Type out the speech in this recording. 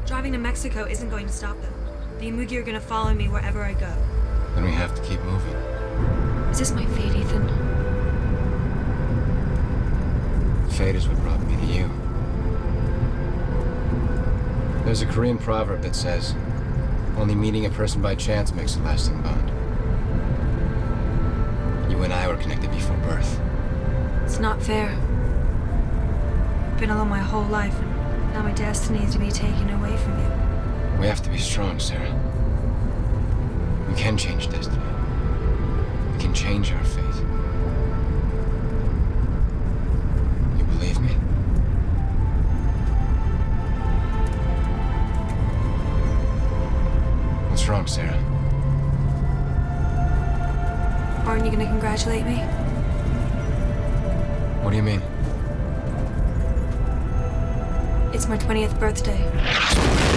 Driving to Mexico isn't going to stop them. The Imugi are gonna follow me wherever I go. Then we have to keep moving. Is this my fate, Ethan? Fate is what brought me to you. There's a Korean proverb that says, only meeting a person by chance makes a lasting bond. You and I were connected before birth. It's not fair. I've been alone my whole life, and now my destiny is to be taken away from you. We have to be strong, Sarah. We can change destiny. We can change our fate. You believe me? What's wrong, Sarah? Aren't you gonna congratulate me? What do you mean? It's my 20th birthday.